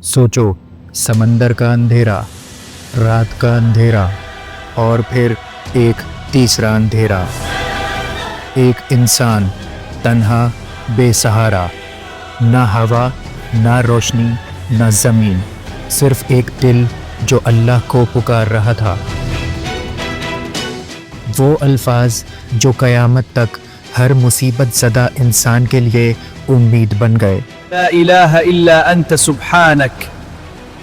सोचो, समंदर का अंधेरा, रात का अंधेरा और फिर एक तीसरा अंधेरा। एक इंसान तन्हा, बेसहारा, ना हवा, ना रोशनी, ना ज़मीन, सिर्फ एक दिल जो अल्लाह को पुकार रहा था। वो अल्फाज जो क़यामत तक हर मुसीबत ज़दा इंसान के लिए उम्मीद बन गए। لا إله إلا أنت سبحانك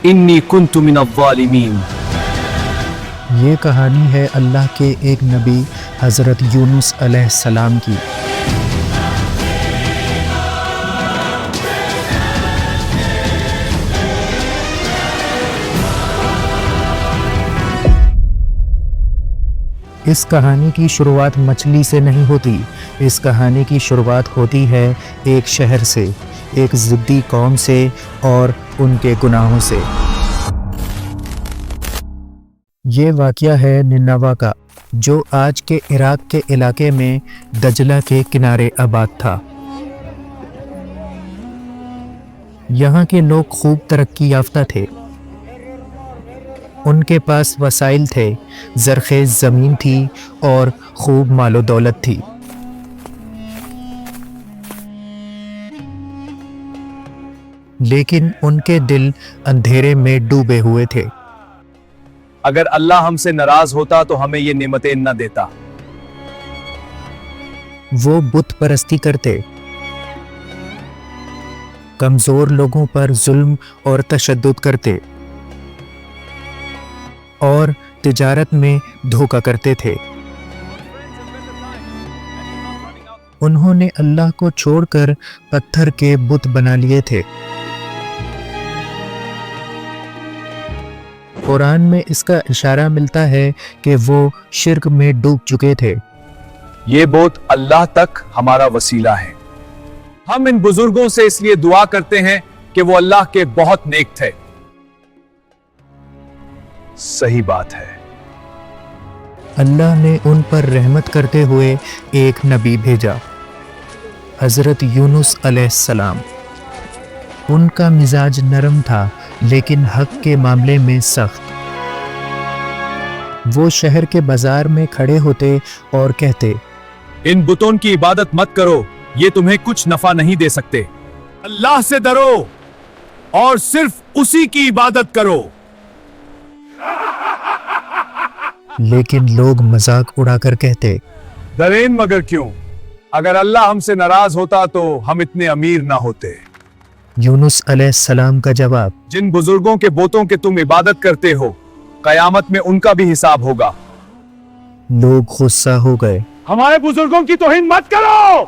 إني كنت من الظالمين। ये कहानी है अल्लाह के एक नबी हज़रत यूनुस अलैहिस्सलाम की। इस कहानी की शुरुआत मछली से नहीं होती। इस कहानी की शुरुआत होती है एक शहर से, एक ज़िद्दी कौम से और उनके गुनाहों से। ये वाक़या है निन्नवा का, जो आज के इराक़ के इलाके में दजला के किनारे आबाद था। यहाँ के लोग खूब तरक्की याफ्ता थे। उनके पास वसाइल थे, ज़रख़ेज़ ज़मीन थी और खूब मालो दौलत थी। लेकिन उनके दिल अंधेरे में डूबे हुए थे। अगर अल्लाह हमसे नाराज होता तो हमें ये नेमतें न देता। वो बुत परस्ती करते, कमज़ोर लोगों पर जुल्म और तशद्दुद करते और तिजारत में धोखा करते थे। उन्होंने अल्लाह को छोड़कर पत्थर के बुत बना लिए थे। कुरान में इसका इशारा मिलता है कि वो शिर्क में डूब चुके थे। ये बुत अल्लाह तक हमारा वसीला है। हम इन बुजुर्गों से इसलिए दुआ करते हैं कि वो अल्लाह के बहुत नेक थे। सही बात है। अल्लाह ने उन पर रहमत करते हुए एक नबी भेजा, हज़रत यूनुस अलैहिस्सलाम। उनका मिजाज नरम था, लेकिन हक के मामले में सख्त। वो शहर के बाजार में खड़े होते और कहते, इन बुतों की इबादत मत करो, ये तुम्हें कुछ नफा नहीं दे सकते। अल्लाह से डरो और सिर्फ उसी की इबादत करो। लेकिन लोग मजाक उड़ाकर कहते, डरें मगर क्यों? अगर अल्लाह हमसे नाराज होता तो हम इतने अमीर ना होते। यूनुस अलैहिस्सलाम का जवाब, जिन बुजुर्गों के बोतों के तुम इबादत करते हो, कयामत में उनका भी हिसाब होगा। लोग गुस्सा हो गए। हमारे बुजुर्गों की तौहीन मत करो।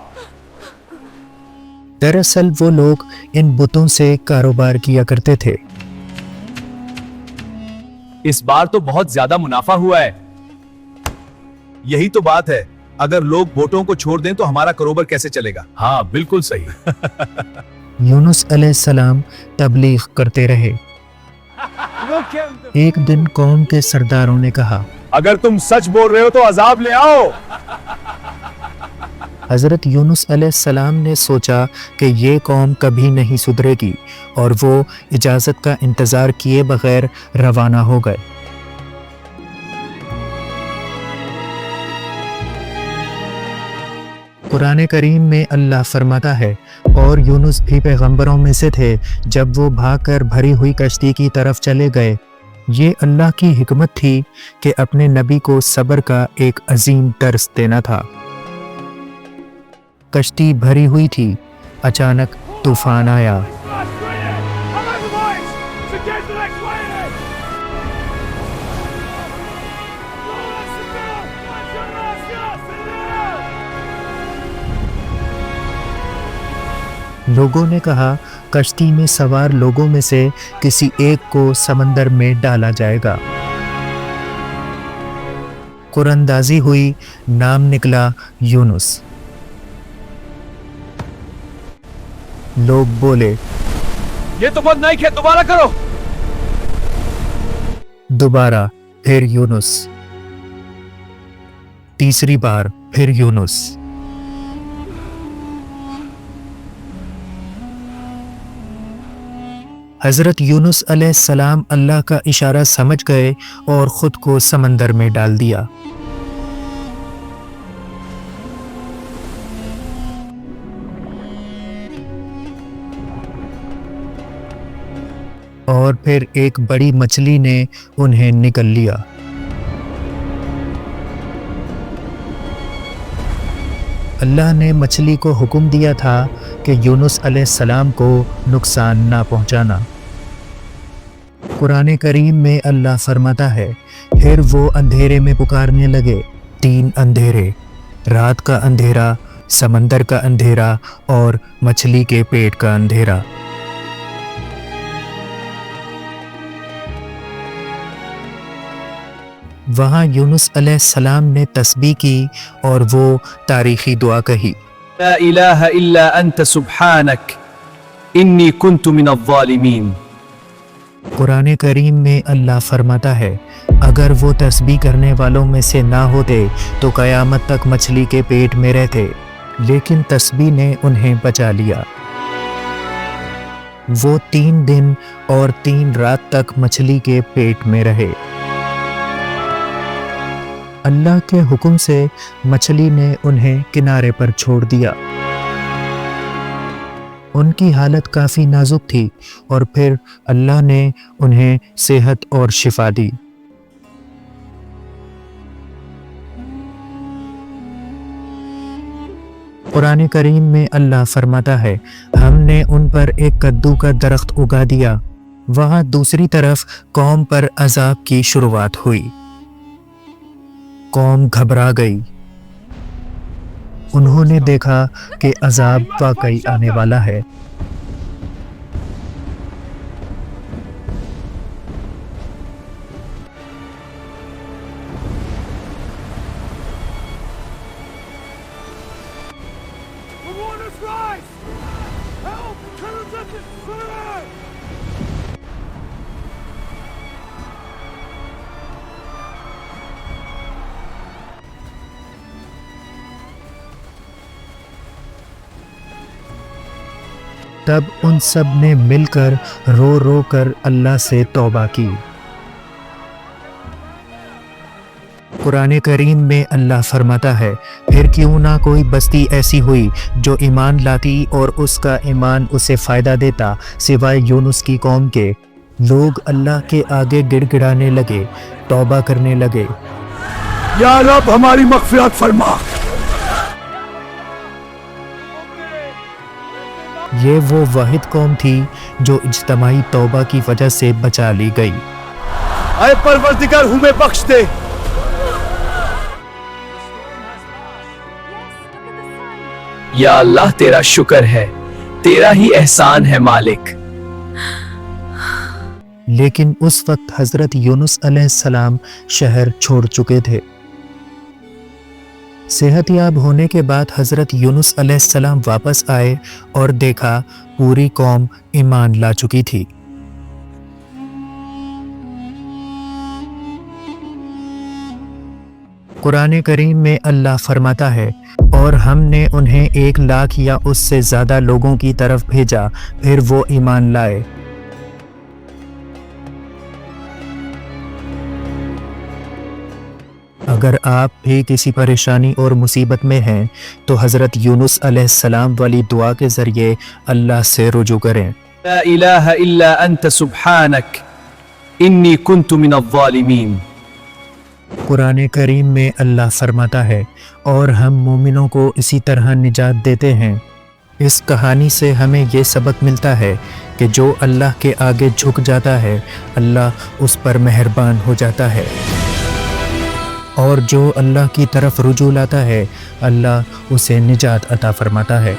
दरअसल वो लोग इन बुतों से कारोबार किया करते थे। इस बार तो बहुत ज्यादा मुनाफा हुआ है। यही तो बात है, अगर लोग बोटों को छोड़ दें तो हमारा कारोबार कैसे चलेगा? हाँ, बिल्कुल सही। यूनुस अलैहिस्सलाम तबलीग करते रहे। एक दिन कौम के सरदारों ने कहा, अगर तुम सच बोल रहे हो तो अजाब ले आओ। हज़रत यूनुस अलैहिस्सलाम ने सोचा कि ये कौम कभी नहीं सुधरेगी और वो इजाज़त का इंतज़ार किए बगैर रवाना हो गए। कुरान करीम में अल्लाह फरमाता है, और यूनुस भी पैगंबरों में से थे जब वो भागकर भरी हुई कश्ती की तरफ चले गए। ये अल्लाह की हिकमत थी कि अपने नबी को सब्र का एक अजीम दर्स देना था। कश्ती भरी हुई थी, अचानक तूफान आया। लोगों ने कहा, कश्ती में सवार लोगों में से किसी एक को समंदर में डाला जाएगा। कुरअंदाजी हुई, नाम निकला यूनुस। लोग बोले, ये तो बहुत नाइक है, दोबारा करो। दोबारा, फिर यूनुस। तीसरी बार, फिर यूनुस। حضرت یونس علیہ السلام اللہ کا اشارہ سمجھ گئے اور خود کو سمندر میں ڈال دیا۔ اور پھر ایک بڑی مچھلی نے انہیں نگل لیا۔ اللہ نے مچھلی کو حکم دیا تھا کہ یونس علیہ السلام کو نقصان نہ پہنچانا۔ قرآن کریم میں اللہ فرماتا ہے، پھر وہ اندھیرے میں پکارنے لگے، 3 اندھیرے، رات کا اندھیرا، سمندر کا اندھیرا اور مچھلی کے پیٹ کا اندھیرا۔ وہاں یونس علیہ السلام نے تسبیح کی اور وہ تاریخی دعا کہی، لا الہ الا انت سبحانک انی کنت من الظالمین۔ قرآن کریم میں اللہ فرماتا ہے، اگر وہ تسبیح کرنے والوں میں سے نہ ہوتے تو قیامت تک مچھلی کے پیٹ میں رہتے، لیکن تسبیح نے انہیں بچا لیا۔ وہ 3 دن اور 3 رات تک مچھلی کے پیٹ میں رہے۔ اللہ کے حکم سے مچھلی نے انہیں کنارے پر چھوڑ دیا۔ ان کی حالت کافی نازک تھی اور پھر اللہ نے انہیں صحت اور شفا دی۔ قرآن کریم میں اللہ فرماتا ہے، ہم نے ان پر ایک کدو کا درخت اگا دیا۔ وہاں دوسری طرف قوم پر عذاب کی شروعات ہوئی۔ قوم گھبرا گئی۔ انہوں نے دیکھا کہ عذاب واقعی آنے والا ہے۔ تب ان سب نے مل کر رو رو کر اللہ سے توبہ کی۔ قرآن کریم میں اللہ فرماتا ہے، پھر کیوں نہ کوئی بستی ایسی ہوئی جو ایمان لاتی اور اس کا ایمان اسے فائدہ دیتا سوائے یونس کی قوم کے۔ لوگ اللہ کے آگے گڑ گڑانے لگے، توبہ کرنے لگے، یا رب ہماری مغفرت فرما۔ یہ وہ واحد قوم تھی جو اجتماعی توبہ کی وجہ سے بچا لی گئی۔ اے پروردگار ہمیں بخش دے۔ یا اللہ تیرا شکر ہے، تیرا ہی احسان ہے مالک۔ لیکن اس وقت حضرت یونس علیہ السلام شہر چھوڑ چکے تھے۔ صحت یاب ہونے کے بعد حضرت یونس علیہ السلام واپس آئے اور دیکھا پوری قوم ایمان لا چکی تھی۔ قرآن کریم میں اللہ فرماتا ہے، اور ہم نے انہیں 1 لاکھ یا اس سے زیادہ لوگوں کی طرف بھیجا، پھر وہ ایمان لائے۔ اگر آپ بھی کسی پریشانی اور مصیبت میں ہیں تو حضرت یونس علیہ السلام والی دعا کے ذریعے اللہ سے رجوع کریں۔ لا الہ الا انت سبحانک انی کنت من الظالمین۔ قرآن کریم میں اللہ فرماتا ہے، اور ہم مومنوں کو اسی طرح نجات دیتے ہیں۔ اس کہانی سے ہمیں یہ سبق ملتا ہے کہ جو اللہ کے آگے جھک جاتا ہے، اللہ اس پر مہربان ہو جاتا ہے، اور جو اللہ کی طرف رجوع لاتا ہے، اللہ اسے نجات عطا فرماتا ہے۔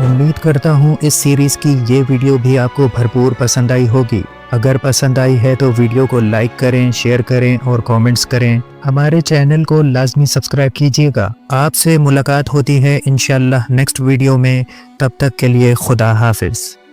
امید کرتا ہوں اس سیریز کی یہ ویڈیو بھی آپ کو بھرپور پسند آئی ہوگی۔ اگر پسند آئی ہے تو ویڈیو کو لائک کریں، شیئر کریں اور کامنٹس کریں۔ ہمارے چینل کو لازمی سبسکرائب کیجیے گا۔ آپ سے ملاقات ہوتی ہے انشاءاللہ نیکسٹ ویڈیو میں، تب تک کے لیے خدا حافظ۔